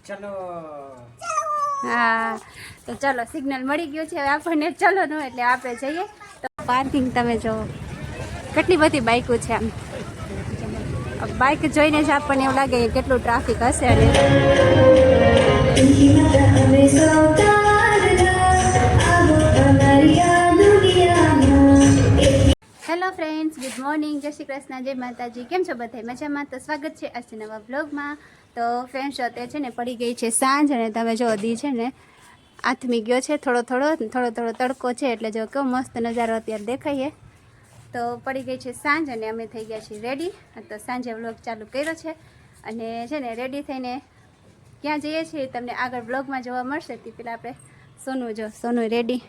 ચલો હા તો ચલો સિગ્નલ મળી ગયું છે હવે આપણને ચલો નું એટલે આપણે જઈએ તો પાર્કિંગ તમે જો કેટલી બધી બાઇકો છે આમ બાઇક જોઈને જ આપણને એવું લાગે કે કેટલું ટ્રાફિક હશે અને હેલો ફ્રેન્ડ્સ ગુડ મોર્નિંગ જય શ્રી કૃષ્ણ જય માતાજી કેમ છો બધા મજામાં તો સ્વાગત છે આજના નવા બ્લોગમાં તો ફ્રેન્ડ્સ અત્યારે છે ને પડી ગઈ છે સાંજ અને તમે જો દી છે ને આથમી ગયો છે થોડો તડકો છે એટલે જો કેવો મસ્ત નજારો અત્યારે દેખાઈએ તો પડી ગઈ છે સાંજ અને અમે થઈ ગયા છીએ રેડી તો સાંજે વ્લોગ ચાલુ કર્યો છે અને છે ને રેડી થઈને ક્યાં જઈએ છીએ તમને આગળ બ્લોગમાં જોવા મળશે તે પેલા આપણે સોનું રેડી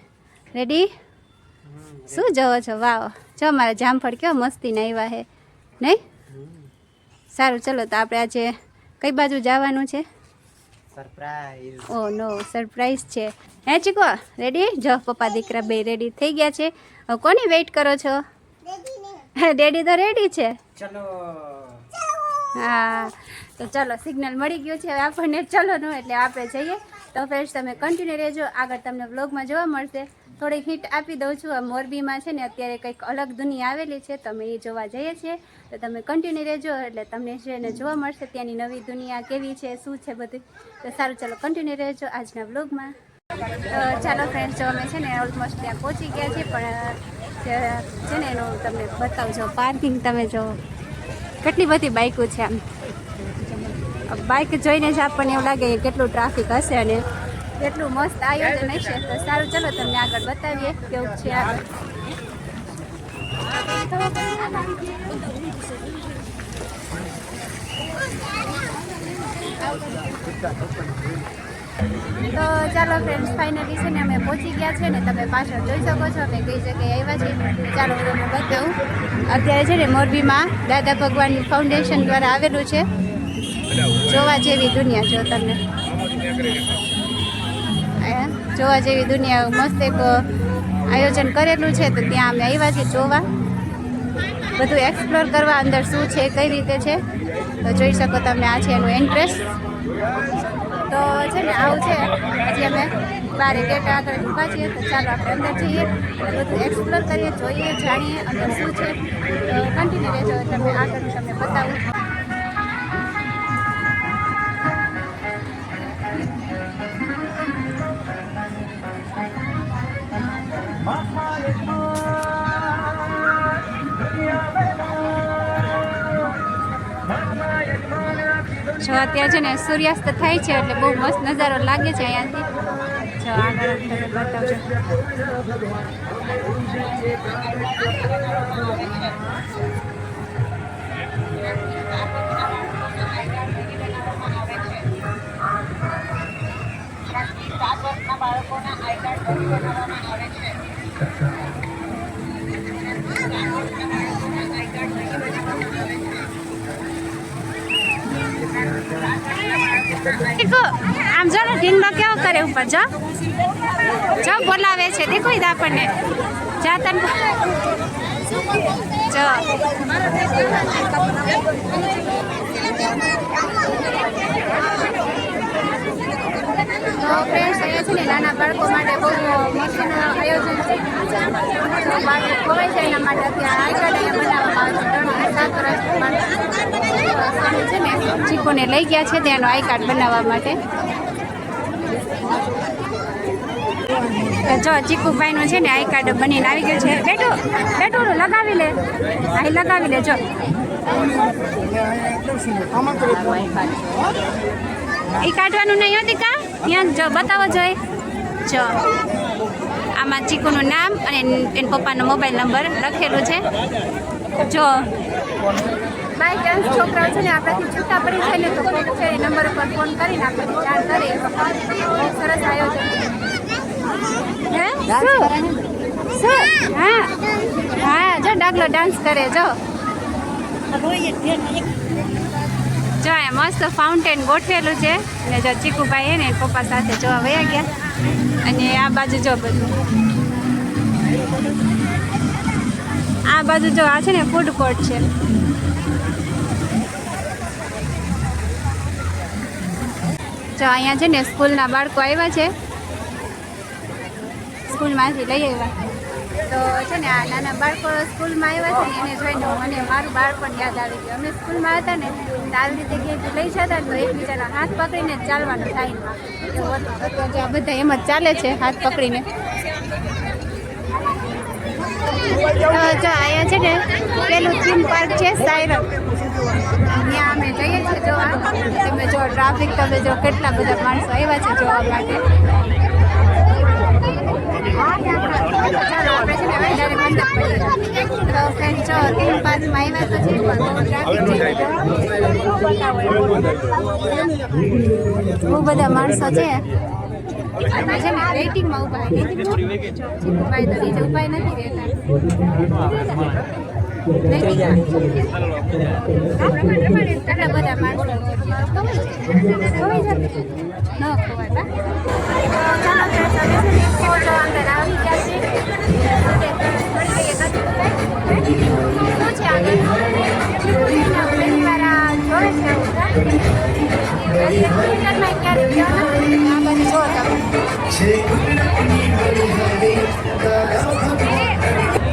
શું જોવો છો વાવ જો મારા જામફળ કેવા મસ્તીને આવ્યા હે નહીં સારું ચલો તો આપણે આજે કઈ બાજુ જવાનું છે સરપ્રાઈઝ ઓ નો સરપ્રાઈઝ છે હે ચીકો રેડી જો પપ્પા દીકરા બે રેડી થઈ ગયા છે હવે કોની વેઇટ કરો છો ડેડી તો રેડી છે ચલો હા તો ચલો સિગ્નલ મળી ગયું છે હવે આપણને ચલો નું એટલે આપણે જઈએ તો ફ્રેન્ડ્સ તમે કન્ટિન્યુ રહેજો આગળ તમને વ્લોગમાં જોવા મળશે થોડીક હિન્ટ આપી દઉં છું આ મોરબીમાં છે ને અત્યારે કંઈક અલગ દુનિયા આવેલી છે તો અમે એ જોવા જઈએ છીએ તો તમે કન્ટિન્યુ રહેજો એટલે તમને છે ને જોવા મળશે ત્યાંની નવી દુનિયા કેવી છે શું છે બધું તો સારું ચાલો કન્ટિન્યુ રહેજો આજના વ્લોગમાં ચાલો ફ્રેન્ડ્સ જો અમે છે ને ઓલમોસ્ટ ત્યાં પહોંચી ગયા છીએ પણ છે ને એનું તમને બતાવજો પાર્કિંગ તમે જો કેટલી બધી બાઇકો છે આમ બાઇક જોઈને જ આપણને એવું લાગે કે કેટલું ટ્રાફિક હશે અને કેટલું મસ્ત આયોજન હશે તો સારું ચલો તમને આગળ બતાવીએ કેવું છે આગળ તો ચાલો ફ્રેન્ડ્સ ફાઇનલી છે ને અમે પહોંચી ગયા છે ને તમે પાછળ જોઈ શકો છો અમે કઈ જગ્યાએ આવ્યા છીએ ચાલો હું તમને બતાવું અત્યારે છે ને મોરબીમાં દાદા ભગવાન ફાઉન્ડેશન દ્વારા આવેલું છે જોવા જેવી દુનિયા જો તમને જોવા જેવી દુનિયા મસ્ત એક આયોજન કરેલું છે તો ત્યાં અમે આવ્યા છીએ જોવા બધું એક્સપ્લોર કરવા અંદર શું છે કઈ રીતે છે તો જોઈ શકો તમે આ છે એનું એન્ટ્રેસ તો છે ને આવું છે હજી અમે બાર ગેટ આગળ ઊભા છીએ તો ચાલો આપણે અંદર જઈએ બધું એક્સપ્લોર કરીએ જોઈએ જાણીએ અંદર શું છે તો કન્ટિન્યુ રહેજો તમે આગળ તમને બતાવું જો અત્યારે છે ને સૂર્યાસ્ત થાય છે એટલે બહુ મસ્ત નજારો લાગે છે અહીંયાથી જો આગળ તમે બતાવજો બાળકોના આઈ કાર્ડ બનાવવામાં આવે છે આમ જો ને ઢીંગલો કેવો કરે ઉપર જો બોલાવે છે દેખો ઈ આપણને જા તન જો તો ફ્રેન્ડ્સ અહીંયા છે ને નાના બાળકો માટે બહુ મસ્તનું આયોજન છે બાળકો ખોવાય છે એના માટે અત્યારે આઈ કાર્ડ અહીંયા બનાવવામાં આવે છે 3 થી 7 વર્ષ છે ને ચીકોને લઈ ગયા છે ત્યાંનો આઈ કાર્ડ બનાવવા માટે જો ચીકુભાઈનું છે ને આઈ કાર્ડ બનીને આવી ગયું છે બેટું લગાવી લે અહીં લગાવી લે જો એ કાઢવાનું નહીં હતી કા ત્યાં જો બતાવો જોઈએ જો આમાં ચીકુનું નામ અને એના પપ્પાનો મોબાઈલ નંબર લખેલું છે જો બાય ચાન્સ છોકરાઓ છે ને આપણાથી છૂટા પડી જાય ને તો કોઈક છે એ નંબર ઉપર ફોન કરીને આપણે જાણ કરીએ બહુ સરસ આયોજન હે શું હા જો ડાગલો ડાન્સ કરે જો જો આ મસ્ત ફાઉન્ટેન ગોઠવેલું છે અને જો ચીકુભાઈ ને પપ્પા સાથે જોવા વયા ગયા અને આ બાજુ જો બધું આ બાજુ જો આ છે ને ફૂડ કોર્ટ છે જો અહીંયા છે ને સ્કૂલના બાળકો આવ્યા છે, સ્કૂલમાંથી લઈ આવ્યા. તો છે ને આ નાના બાળકો સ્કૂલમાં આવ્યા છે ને એને જોઈને મને મારું બાળપણ યાદ આવી ગયું. અમે સ્કૂલમાં હતા ને તો આવી રીતે ક્યાંક લઈ જતા તો એકબીજાના હાથ પકડીને જ ચાલવાનો ટાઈમ એવો હતો. અત્યારે આ બધા એમ જ ચાલે છે હાથ પકડીને. તો જો અહીંયા છે ને પેલું થીમ પાર્ક છે સાયરન, ત્યાં અમે જઈએ છીએ જોવા. તમે જો ટ્રાફિક, તમે જો કેટલા બધા માણસો આવ્યા છે જોવા માટે. ચાલો આપણે છે ને હવે ડાયરેક્ટ અંદર પડીએ. તો ફ્રેન્ડ જો થીમ પાર્કમાં આવ્યા તો છે પણ બહુ બધા માણસો છે. આમાં છે ને વેઇટિંગમાં ઊભા ભાઈ તો નીચે ઊભા નથી રહેતા. કેટલા બધા માણસો ન ખવાતા. ચાલો અંદર આવી ગયા છે.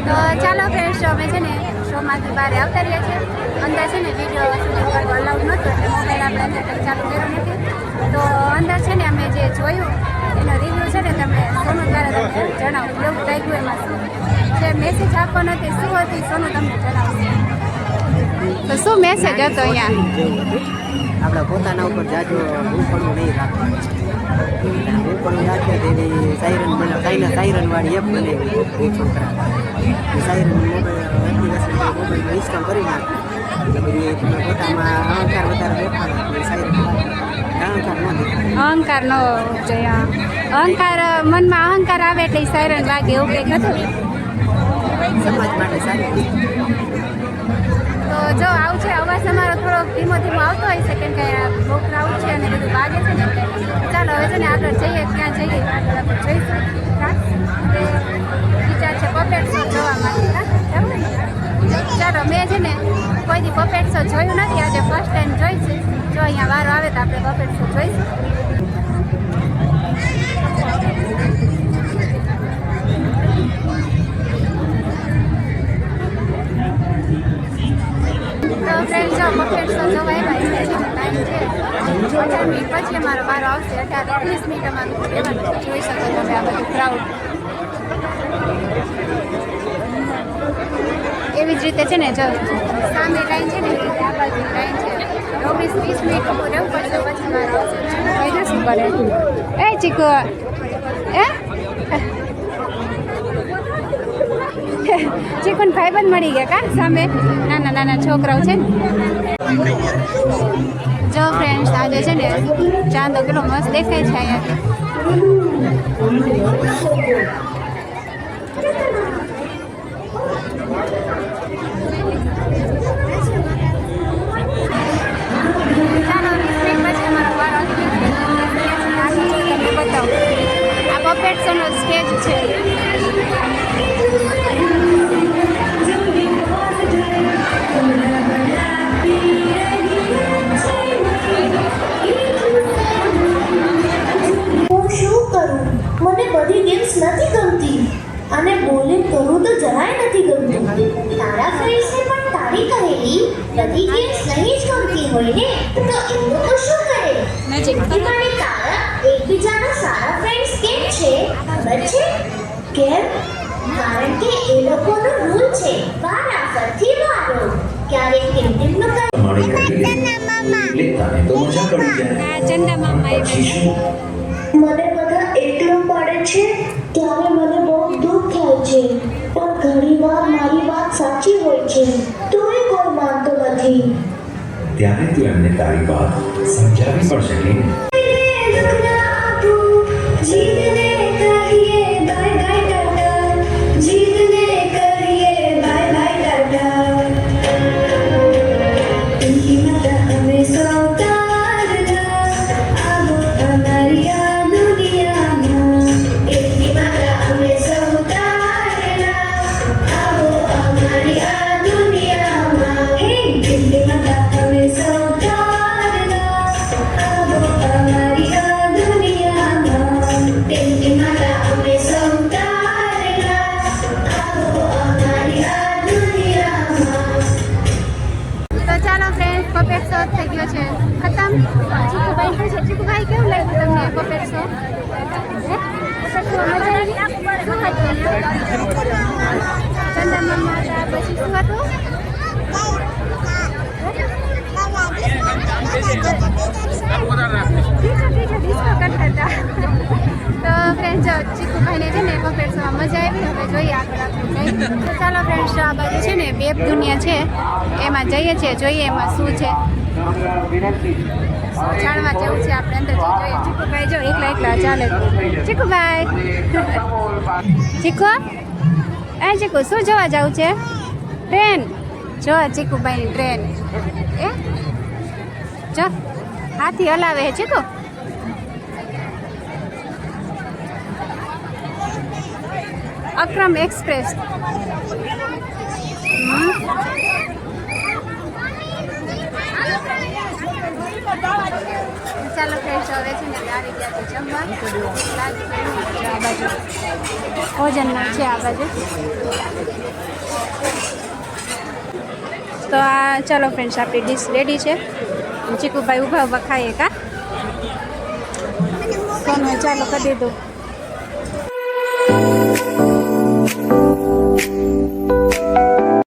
તો ચાલો ફ્રેન્ડ્સ, અમે છે ને શોમાંથી બહાર આવતા રહ્યા છીએ. અંદર છે ને વિડીયો શૂટિંગ કરવો અલાઉડ નહોતો એટલે મોબાઈલ આપણે અંદર કંઈ ચાલુ કર્યો નથી. તો અંદર છે ને અમે જે જોયું એનો રિવ્યૂ છે ને તમે સોનુ દ્વારા તમને જણાવો એવું લાગ્યું એમાં શું જે મેસેજ આપવાનો હતી શું હતી સોનુ તમને જણાવશે. તો શું મેસેજ હતો અહીંયા? આપણા પોતાના ઉપર જાજો ભૂપણું નહીં રાખવાનું. ભૂપણું રાખે તેની સાયરન સાયરન વાળી એપ બનાવી છોકરા સાયરન મોબાઈલમાં ઇન્સ્ટોલ કરી નાખે એટલે પછી તમે પોતામાં અહંકાર વધારે દેખાડો સાયરન અહંકાર ન દેખાય. અહંકાર ન જોઈએ. અહંકાર મનમાં અહંકાર આવે એટલે સાયરન વાગે એવું કંઈક હતું. સમાજ માટે સારી. તો જો આવું છે અવાજ અમારો થોડો ધીમો ધીમો આવતો હોય છે કેમ કે બહુ ક્રાઉડ છે અને બધું વાગે છે ને એટલે ચાલો હવે છે ને આગળ જઈએ, ત્યાં જઈએ આગળ આપણે જોઈશું. વિચાર છે પપેટ શો જોવા માટે. ચાલો મેં છે ને કોઈ દી પપેટ શો જોયું નથી, આજે ફર્સ્ટ ટાઈમ જોઈશું. જો અહીંયા વારો આવે તો આપણે પપેટ શો જોઈશું. તો ફ્રેન્ડ જો પપેટ શો જોવા આવ્યા છે ટાઈમ છે 18 મિનિટ પછી અમારો વારો આવશે. 18-19 મિનિટ અમારું રહેવાનું છે. જોઈ શકો તમે આ બધું ક્રાઉડ. એવી જ રીતે છે ને જો સામે લાઈન છે ને એવી રીતે આ બાજુ લાઈન છે. 19-20 મિનિટ ઊભું રહેવું પડશે પછી વારો આવશે. ભાઈને શું કરે? એ ચીકુ ચીકુન ભાઈબંધ મળી ગયા કા સામે નાના નાના છોકરાઓ છે ને. જો ફ્રેન્ડ્સ આજે છે ને ચાંદો કેટલો મસ્ત દેખાય છે અહીંયા. આ પપેટ શોનો સ્ટેજ છે. મને બધી ગેમ્સ નથી ગમતી અને બોલિંગ કરવું તો જરાય નથી ગમતું. તારા ફ્રેન્ડ્સને પણ તારી કહેલી બધી ગેમ્સ નહીં જ ગમતી હોય ને તો એવું તો શું કરે? મને તારા એકબીજાના સારા ફ્રેન્ડ્સ કેમ છે ખબર છે? કેમ? કારણ કે એ લોકોનો રૂલ છે વારાફરતી વારો. ક્યારેક કેન્ટીનનું મને બધા એકલું પડે છે ત્યારે મને બહુ દુઃખ થાય છે પણ ઘણીવાર મારી વાત સાચી હોય છે તોય કોઈ માનતો નથી. ત્યારે તું એમને તારી વાત સમજાવી પડશે કે જીતને કહીએ બાય બાય ટાટા, જીતને કહીએ બાય બાય ટાટા. તુમકી માતા હમે સૌતારના આવો અમારી આ દુનિયામાં. એકની માતા હમે સૌતારના આવો અમારી આ દુનિયામાં. હે એકની માતા હમે સૌતારના આવો અમારી આ ભાઈ કેવું લાગ્યું તમને પપેટ શો? ચંદા મામા હતા, પછી શું હતું? ડિસ્કો કરતા હતા. તો ફ્રેન્ડ્સ ચીકુભાઈને છે ને પપેટ શોમાં મજા આવી. હવે જોઈએ આગળ આપણે જઈએ. તો ચાલો ફ્રેન્ડ્સ આ બાજુ છે ને વેબ દુનિયા છે એમાં જઈએ છીએ, જોઈએ એમાં શું છે, જાણવા જેવું છે. આપણે અંદર જોઈએ. ચીકુભાઈ જો એકલા એકલા ચાલે. ચીકુભાઈ ચીકુ ચીકુ શું જોવા જવું છે? ટ્રેન જો ચીકુભાઈની ટ્રેન. એ જો હાથી હલાવે છે ચીકુ. અક્રમ એક્સપ્રેસ. ચાલો ફ્રેન્ડ્સ હવે છે ને આવી ગયા છે જમવા. આ બાજુ ભોજનમાં છે આ બાજુ. તો આ ચાલો ફ્રેન્ડ્સ આપણી ડીશ રેડી છે. ચીકુભાઈ ઊભા ઊભા ખાઈએ કા સોનું ચાલો કરી દીધું.